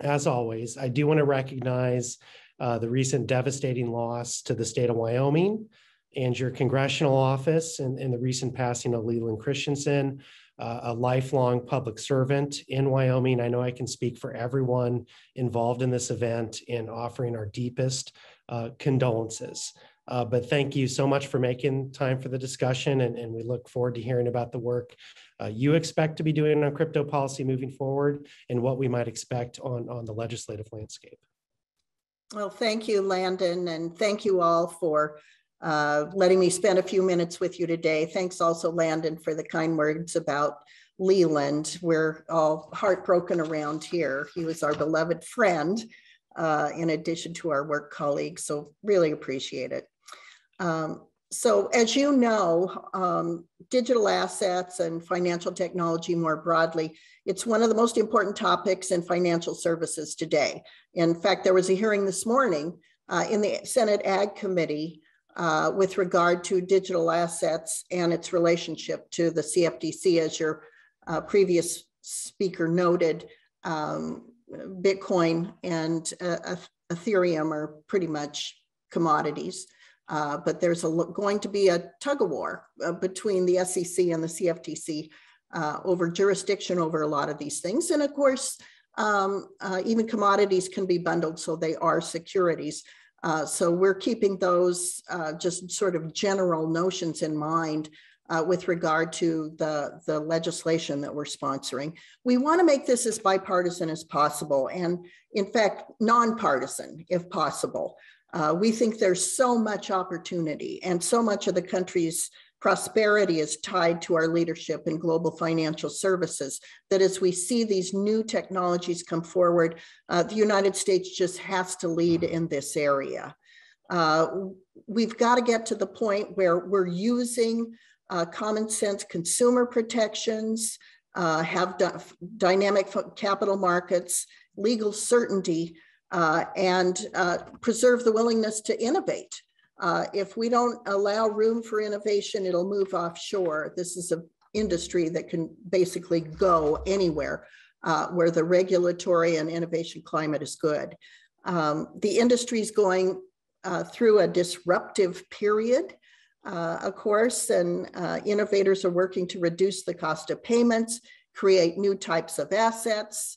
As always, I do want to recognize the recent devastating loss to the state of Wyoming and your congressional office, and the recent passing of Leland Christensen, a lifelong public servant in Wyoming. I know I can speak for everyone involved in this event in offering our deepest condolences. But thank you so much for making time for the discussion, and we look forward to hearing about the work you expect to be doing on crypto policy moving forward, and what we might expect on the legislative landscape. Well, thank you, Landon, and thank you all for letting me spend a few minutes with you today. Thanks also, Landon, for the kind words about Leland. We're all heartbroken around here. He was our beloved friend, in addition to our work colleagues, so really appreciate it. So as you know, digital assets and financial technology more broadly, it's one of the most important topics in financial services today. In fact, there was a hearing this morning in the Senate Ag Committee with regard to digital assets and its relationship to the CFTC. As your previous speaker noted, Bitcoin and Ethereum are pretty much commodities. But there's going to be a tug of war between the SEC and the CFTC over jurisdiction over a lot of these things. And of course, even commodities can be bundled, so they are securities. So we're keeping those just sort of general notions in mind with regard to the legislation that we're sponsoring. We want to make this as bipartisan as possible, and in fact, nonpartisan if possible. We think there's so much opportunity, and so much of the country's prosperity is tied to our leadership in global financial services, that as we see these new technologies come forward, the United States just has to lead in this area. We've got to get to the point where we're using common sense consumer protections, have dynamic capital markets, legal certainty, and preserve the willingness to innovate. If we don't allow room for innovation, it'll move offshore. This is an industry that can basically go anywhere where the regulatory and innovation climate is good. The industry is going through a disruptive period, of course, and innovators are working to reduce the cost of payments, create new types of assets,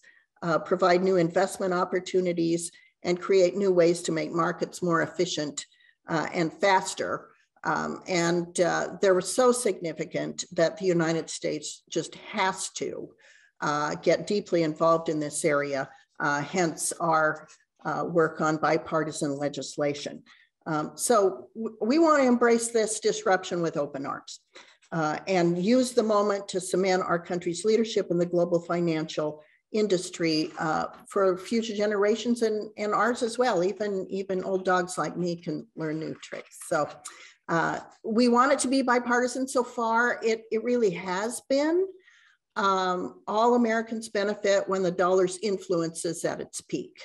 provide new investment opportunities, and create new ways to make markets more efficient and faster. They were so significant that the United States just has to get deeply involved in this area, hence our work on bipartisan legislation. So we want to embrace this disruption with open arms and use the moment to cement our country's leadership in the global financial industry for future generations and ours as well. Even old dogs like me can learn new tricks. So we want it to be bipartisan. So far, it really has been. All Americans benefit when the dollar's influence is at its peak.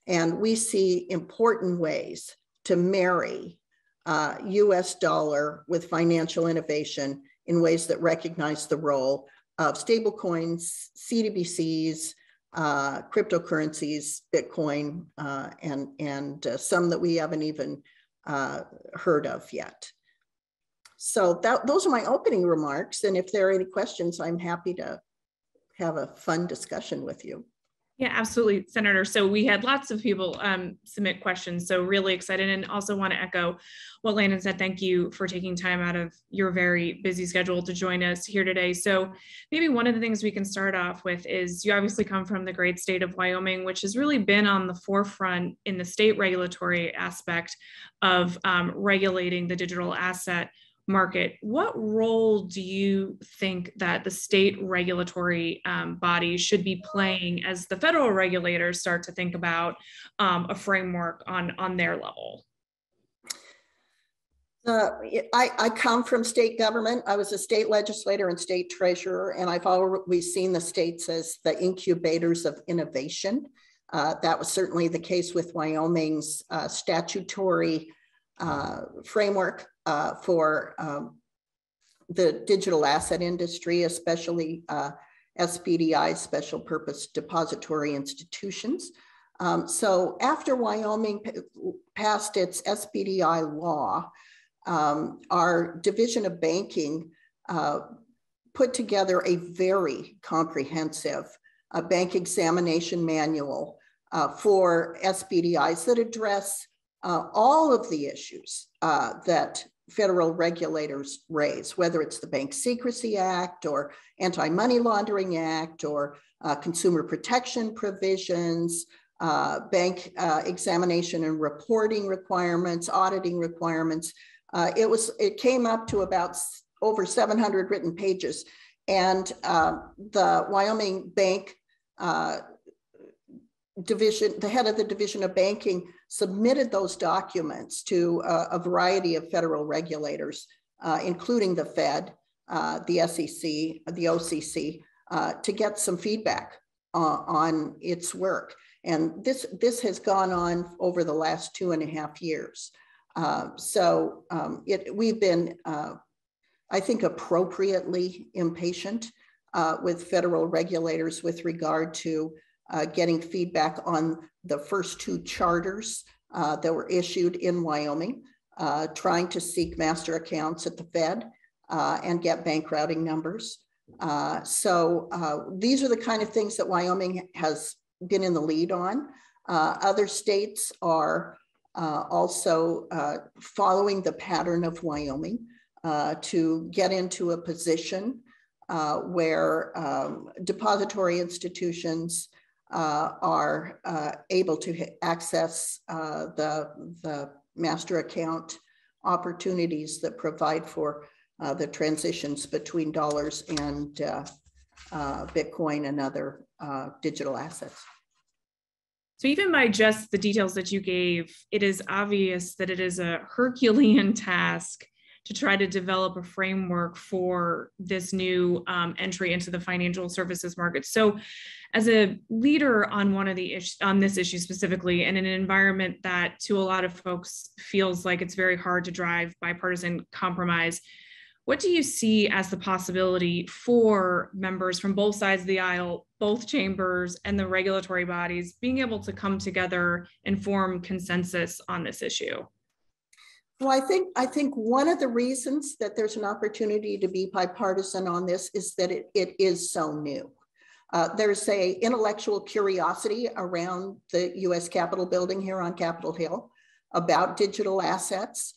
And we see important ways to marry US dollar with financial innovation in ways that recognize the role of stablecoins, CBDCs, cryptocurrencies, Bitcoin, and some that we haven't even heard of yet. So those are my opening remarks. And if there are any questions, I'm happy to have a fun discussion with you. Yeah, absolutely, Senator. So we had lots of people submit questions, so really excited, and also want to echo what Landon said. Thank you for taking time out of your very busy schedule to join us here today. So maybe one of the things we can start off with is you obviously come from the great state of Wyoming, which has really been on the forefront in the state regulatory aspect of regulating the digital asset market. What role do you think that the state regulatory bodies should be playing as the federal regulators start to think about a framework on their level? I come from state government. I was a state legislator and state treasurer, and I've always seen the states as the incubators of innovation. That was certainly the case with Wyoming's statutory framework for the digital asset industry, especially SPDI, special purpose depository institutions. So after Wyoming passed its SPDI law, our Division of Banking put together a very comprehensive bank examination manual for SPDIs that address all of the issues that federal regulators raise, whether it's the Bank Secrecy Act or Anti-Money Laundering Act or consumer protection provisions, bank examination and reporting requirements, auditing requirements. It came up to about over 700 written pages, and the Wyoming Bank division, the head of the Division of Banking, submitted those documents to a variety of federal regulators, including the Fed, the SEC, the OCC, to get some feedback on its work. And this has gone on over the last 2.5 years. We've been, I think, appropriately impatient with federal regulators with regard to getting feedback on the first 2 charters that were issued in Wyoming, trying to seek master accounts at the Fed and get bank routing numbers. These are the kind of things that Wyoming has been in the lead on. Other states are also following the pattern of Wyoming. to get into a position where depository institutions are able to access the master account opportunities that provide for the transitions between dollars and Bitcoin and other digital assets. So even by just the details that you gave, it is obvious that it is a Herculean task to try to develop a framework for this new entry into the financial services market. So as a leader on on this issue specifically, and in an environment that to a lot of folks feels like it's very hard to drive bipartisan compromise, what do you see as the possibility for members from both sides of the aisle, both chambers and the regulatory bodies being able to come together and form consensus on this issue? Well, I think one of the reasons that there's an opportunity to be bipartisan on this is that it is so new. There's a intellectual curiosity around the U.S. Capitol building here on Capitol Hill about digital assets.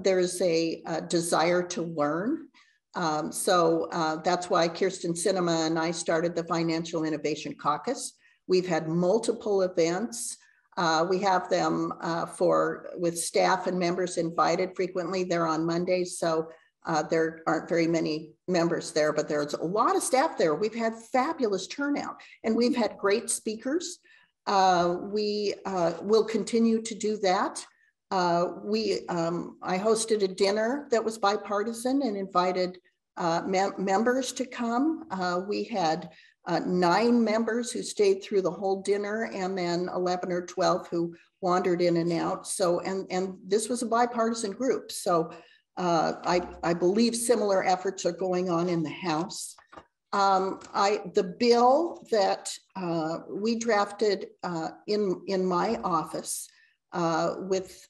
There's a desire to learn. So that's why Kirsten Sinema and I started the Financial Innovation Caucus. We've had multiple events. We have them with staff and members invited frequently. They're on Mondays, so there aren't very many members there, but there's a lot of staff there. We've had fabulous turnout and we've had great speakers. We will continue to do that. I hosted a dinner that was bipartisan and invited members to come. We had 9 members who stayed through the whole dinner, and then 11 or 12 who wandered in and out. So, and this was a bipartisan group. So I believe similar efforts are going on in the House. The bill that we drafted in my office with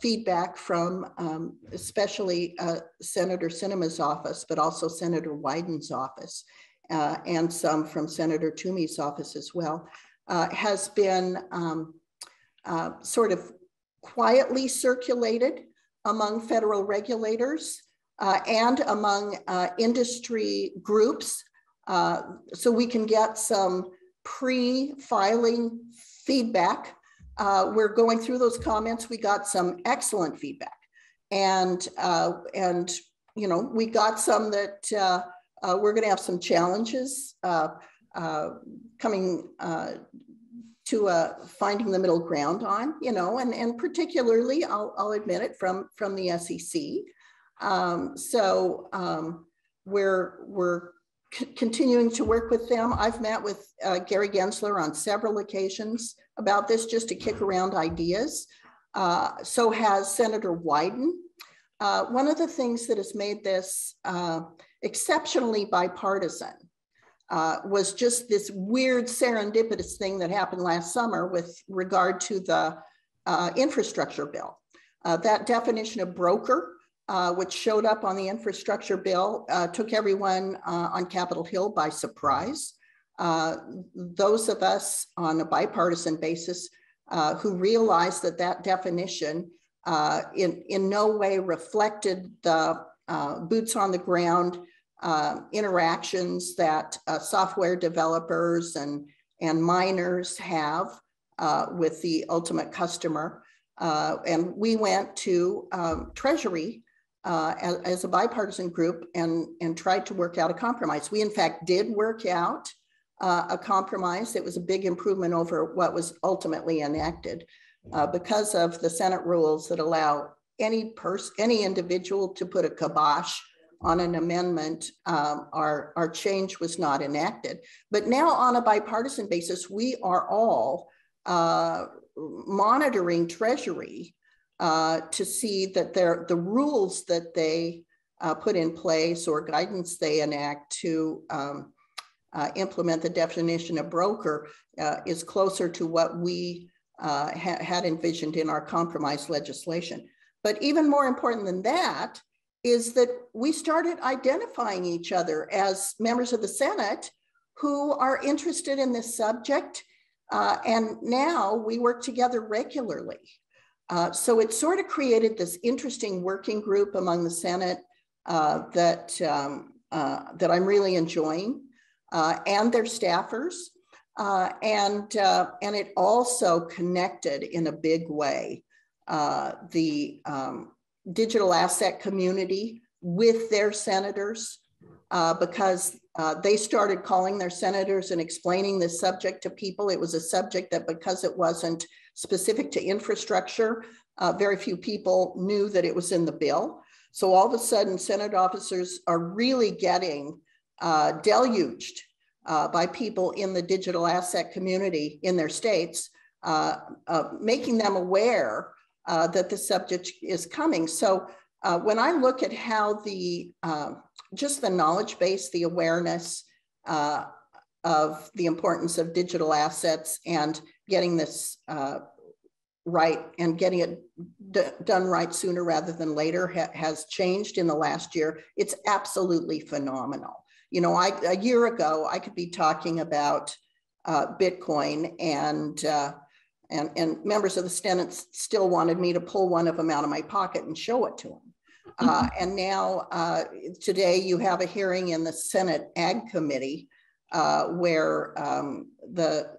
feedback from especially Senator Sinema's office, but also Senator Wyden's office, and some from Senator Toomey's office as well, has been sort of quietly circulated among federal regulators and among industry groups, so we can get some pre-filing feedback. We're going through those comments. We got some excellent feedback, and you know, we got some that we're going to have some challenges coming to finding the middle ground on, you know, and particularly, I'll admit it, from the SEC. We're continuing to work with them. I've met with Gary Gensler on several occasions about this, just to kick around ideas. So has Senator Wyden. One of the things that has made this exceptionally bipartisan was just this weird serendipitous thing that happened last summer with regard to the infrastructure bill. That definition of broker, which showed up on the infrastructure bill, took everyone on Capitol Hill by surprise. Those of us on a bipartisan basis who realized that that definition in no way reflected the boots on the ground interactions that software developers and miners have with the ultimate customer. And we went to Treasury as a bipartisan group and tried to work out a compromise. We in fact did work out a compromise. It was a big improvement over what was ultimately enacted because of the Senate rules that allow any individual to put a kibosh on an amendment. Our change was not enacted. But now on a bipartisan basis, we are all monitoring Treasury to see that the rules that they put in place or guidance they enact to implement the definition of broker is closer to what we had envisioned in our compromise legislation. But even more important than that is that we started identifying each other as members of the Senate who are interested in this subject. And now we work together regularly. So it sort of created this interesting working group among the Senate that I'm really enjoying, and their staffers. And it also connected in a big way the digital asset community with their senators, because they started calling their senators and explaining this subject to people. It was a subject that, because it wasn't specific to infrastructure, very few people knew that it was in the bill. So all of a sudden, Senate officers are really getting deluged by people in the digital asset community in their states, making them aware that the subject is coming. So when I look at how just the knowledge base, the awareness of the importance of digital assets and getting this right and getting it done right sooner rather than later has changed in the last year, it's absolutely phenomenal. You know, a year ago, I could be talking about Bitcoin, and members of the Senate still wanted me to pull one of them out of my pocket and show it to them. And now today you have a hearing in the Senate Ag Committee where the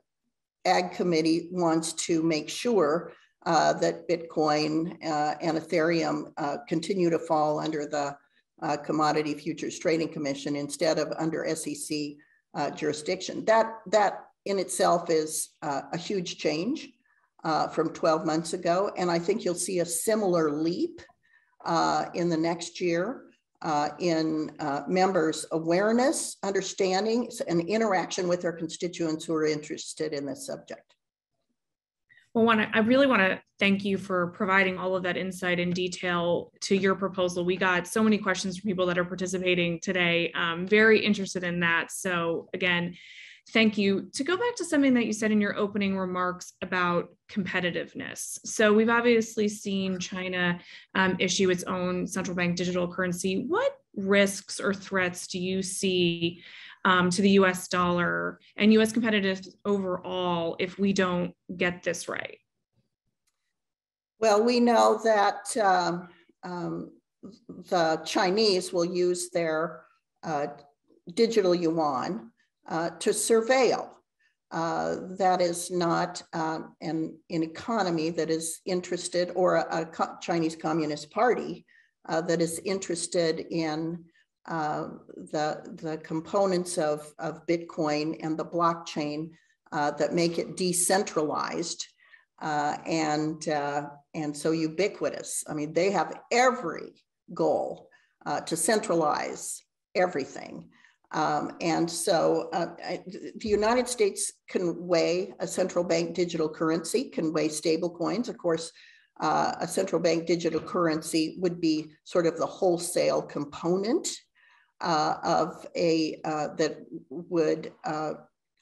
Ag Committee wants to make sure that Bitcoin and Ethereum continue to fall under the Commodity Futures Trading Commission instead of under SEC jurisdiction. That in itself is a huge change from 12 months ago. And I think you'll see a similar leap in the next year in members' awareness, understanding, and interaction with their constituents who are interested in this subject. Well, I really want to thank you for providing all of that insight and detail to your proposal. We got so many questions from people that are participating today. Very interested in that. So again, thank you. To go back to something that you said in your opening remarks about competitiveness. So we've obviously seen China issue its own central bank digital currency. What risks or threats do you see to the US dollar and US competitiveness overall if we don't get this right? Well, we know that the Chinese will use their digital yuan to surveil. That is not an economy that is interested, or a Chinese Communist Party that is interested in the components of Bitcoin and the blockchain that make it decentralized and so ubiquitous. I mean, they have every goal to centralize everything. And so the United States can weigh a central bank digital currency, can weigh stable coins. Of course, a central bank digital currency would be sort of the wholesale component of that would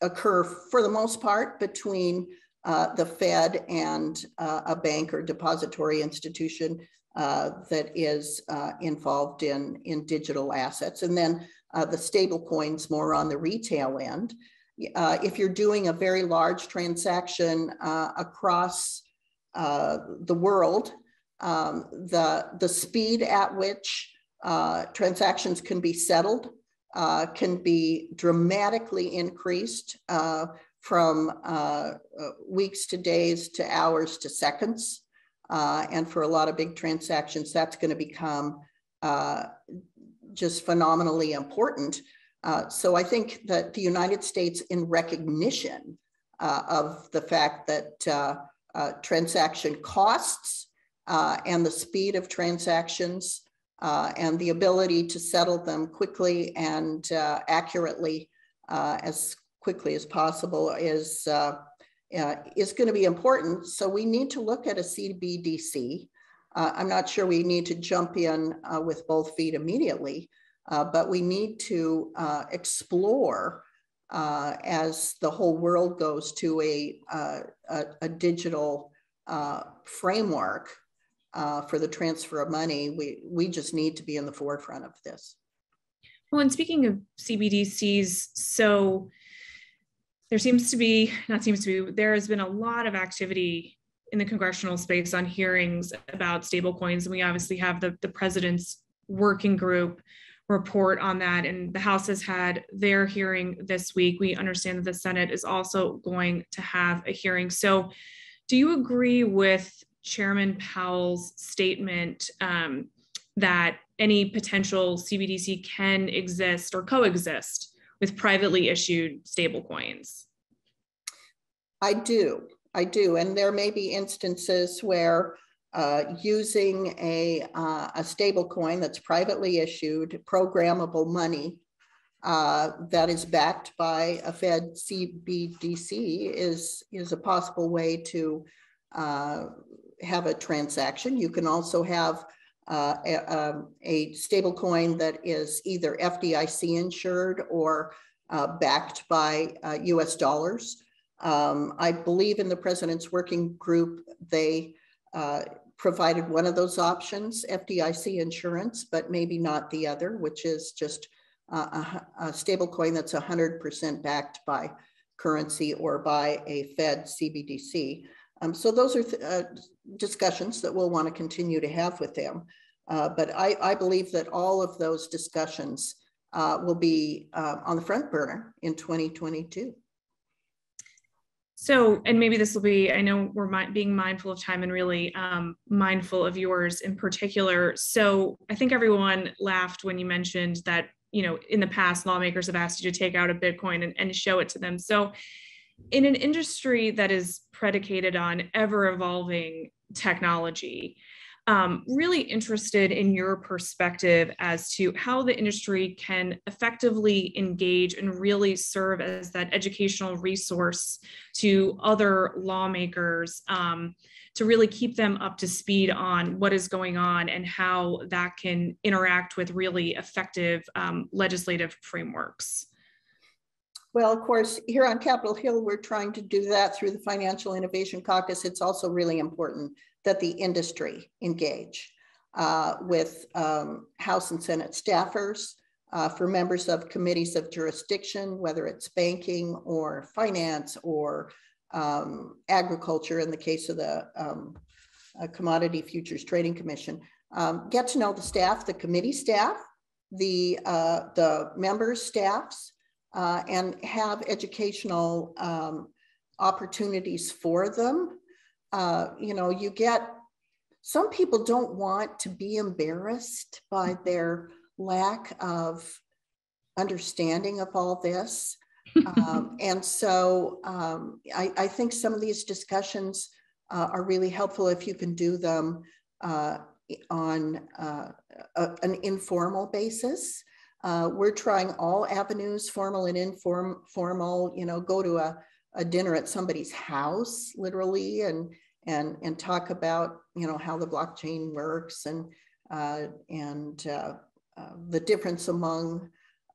occur for the most part between the Fed and a bank or depository institution that is involved in digital assets. And then the stable coins more on the retail end. If you're doing a very large transaction across the world, the speed at which transactions can be settled can be dramatically increased from weeks to days to hours to seconds. And for a lot of big transactions, that's going to become just phenomenally important. So I think that the United States, in recognition of the fact that transaction costs and the speed of transactions and the ability to settle them quickly and accurately as quickly as possible is going to be important. So we need to look at a CBDC. I'm not sure we need to jump in with both feet immediately, but we need to explore as the whole world goes to a digital framework for the transfer of money. We just need to be in the forefront of this. Well, and speaking of CBDCs, so there has been a lot of activity in the congressional space on hearings about stablecoins. And we obviously have the president's working group report on that. And the House has had their hearing this week. We understand that the Senate is also going to have a hearing. So do you agree with Chairman Powell's statement that any potential CBDC can exist or coexist with privately issued stablecoins? I do. And there may be instances where using a stablecoin that's privately issued, programmable money that is backed by a Fed CBDC is a possible way to have a transaction. You can also have a stablecoin that is either FDIC insured or backed by US dollars. I believe in the President's Working Group, they provided one of those options, FDIC insurance, but maybe not the other, which is just a stablecoin that's 100% backed by currency or by a Fed CBDC. So those are discussions that we'll want to continue to have with them. But I believe that all of those discussions will be on the front burner in 2022. So, and maybe this will be, I know we're being mindful of time and really mindful of yours in particular. So I think everyone laughed when you mentioned that, you know, in the past, lawmakers have asked you to take out a Bitcoin and show it to them. So in an industry that is predicated on ever evolving technology, really interested in your perspective as to how the industry can effectively engage and really serve as that educational resource to other lawmakers to really keep them up to speed on what is going on and how that can interact with really effective legislative frameworks. Well, of course, here on Capitol Hill, we're trying to do that through the Financial Innovation Caucus. It's also really important that the industry engage with House and Senate staffers, for members of committees of jurisdiction, whether it's banking or finance or agriculture in the case of the Commodity Futures Trading Commission. Get to know the staff, the committee staff, the members' staffs, and have educational opportunities for them. You know, you get, some people don't want to be embarrassed by their lack of understanding of all this. And so I think some of these discussions are really helpful if you can do them on an informal basis. We're trying all avenues, formal and informal, you know, go to a dinner at somebody's house, literally, and talk about, you know, how the blockchain works and the difference among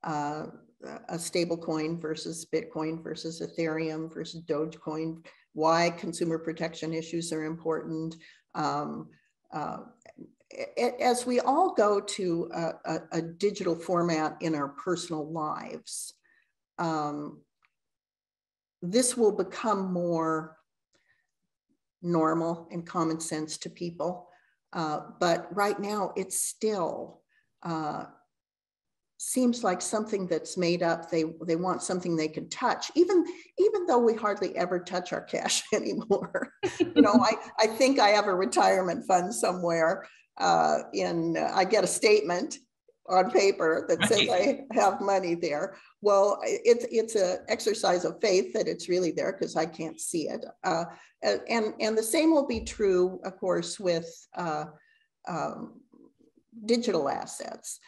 a stable coin versus Bitcoin versus Ethereum versus Dogecoin, why consumer protection issues are important. As we all go to a digital format in our personal lives, this will become more normal and common sense to people. But right now, it still seems like something that's made up. They want something they can touch, even though we hardly ever touch our cash anymore. You know, I think I have a retirement fund somewhere. I get a statement on paper that says I have money there. Well, it's an exercise of faith that it's really there because I can't see it. And the same will be true, of course, with digital assets.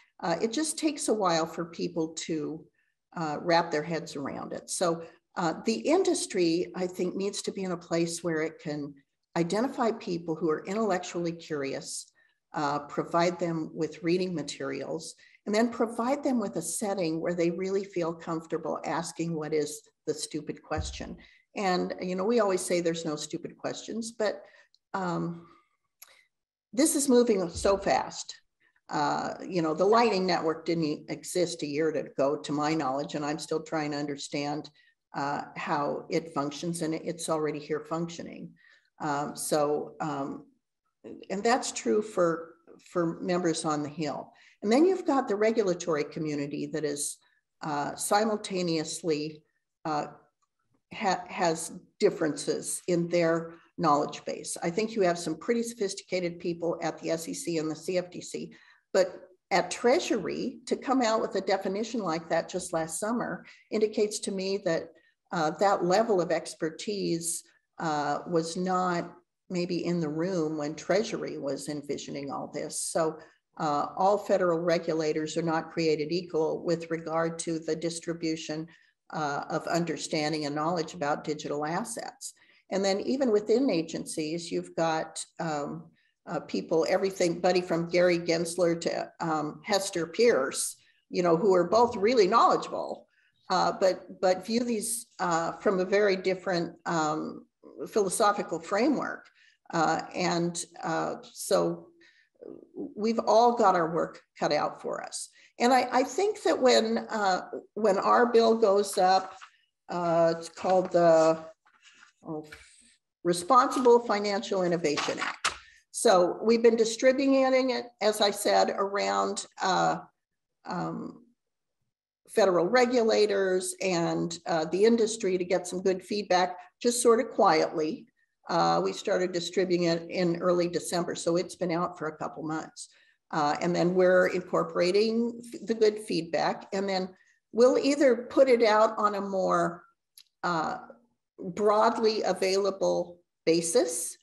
It just takes a while for people to wrap their heads around it. So the industry, I think, needs to be in a place where it can identify people who are intellectually curious, provide them with reading materials, and then provide them with a setting where they really feel comfortable asking what is the stupid question. And, you know, we always say there's no stupid questions, but this is moving so fast. You know, the Lightning Network didn't exist a year ago, to my knowledge, and I'm still trying to understand how it functions, and it's already here functioning. And that's true for for members on the Hill. And then you've got the regulatory community that is simultaneously has differences in their knowledge base. I think you have some pretty sophisticated people at the SEC and the CFTC, but at Treasury, to come out with a definition like that just last summer indicates to me that that level of expertise was not maybe in the room when Treasury was envisioning all this. So all federal regulators are not created equal with regard to the distribution of understanding and knowledge about digital assets. And then even within agencies, you've got people, everybody from Gary Gensler to Hester Pierce, who are both really knowledgeable, but view these from a very different philosophical framework. So we've all got our work cut out for us. And I think that when our bill goes up, it's called the Responsible Financial Innovation Act. So we've been distributing it, as I said, around federal regulators and the industry to get some good feedback, just sort of quietly. We started distributing it in early December, so it's been out for a couple months. And then we're incorporating the good feedback, and then we'll either put it out on a more broadly available basis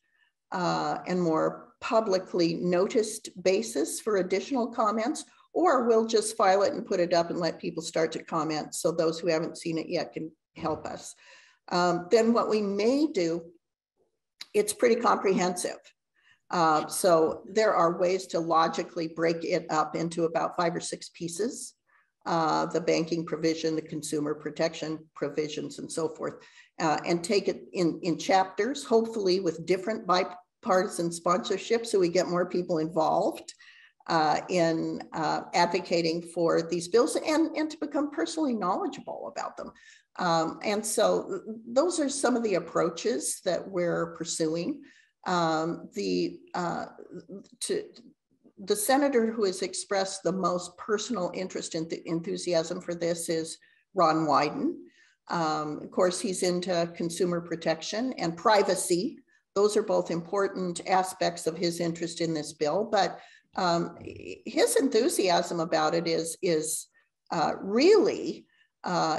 and more publicly noticed basis for additional comments, or we'll just file it and put it up and let people start to comment so those who haven't seen it yet can help us. Then what we may do, it's pretty comprehensive. So there are ways to logically break it up into about 5 or 6 pieces, the banking provision, the consumer protection provisions, and so forth, and take it in chapters, hopefully with different bipartisan sponsorship so we get more people involved in advocating for these bills and to become personally knowledgeable about them. And so those are some of the approaches that we're pursuing. The senator who has expressed the most personal interest and enthusiasm for this is Ron Wyden. Of course, he's into consumer protection and privacy. Those are both important aspects of his interest in this bill, but his enthusiasm about it is really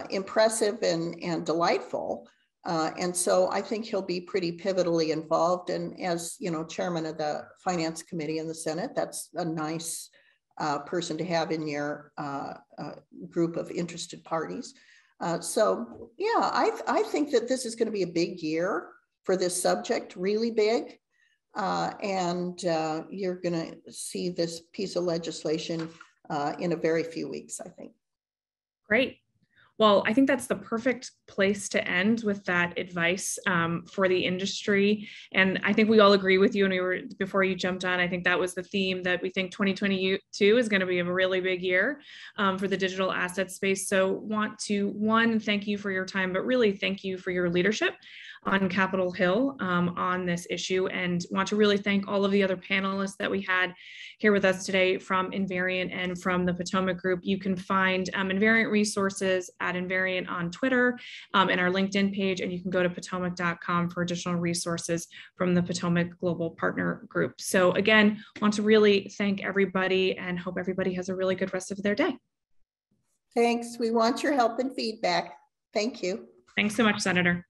impressive and delightful. And so I think he'll be pretty pivotally involved. And as chairman of the Finance Committee in the Senate, that's a nice person to have in your group of interested parties. So yeah, I think that this is going to be a big year for this subject, really big. And you're going to see this piece of legislation in a very few weeks, I think. Great. Well, I think that's the perfect place to end with that advice for the industry. And I think we all agree with you. And before you jumped on, I think that was the theme, that we think 2022 is going to be a really big year for the digital asset space. So want to, one, thank you for your time, but really thank you for your leadership on Capitol Hill on this issue, and want to really thank all of the other panelists that we had here with us today from Invariant and from the Potomac Group. You can find Invariant resources at Invariant on Twitter and our LinkedIn page, and you can go to potomac.com for additional resources from the Potomac Global Partner Group. So again, want to really thank everybody and hope everybody has a really good rest of their day. Thanks. We want your help and feedback. Thank you. Thanks so much, Senator.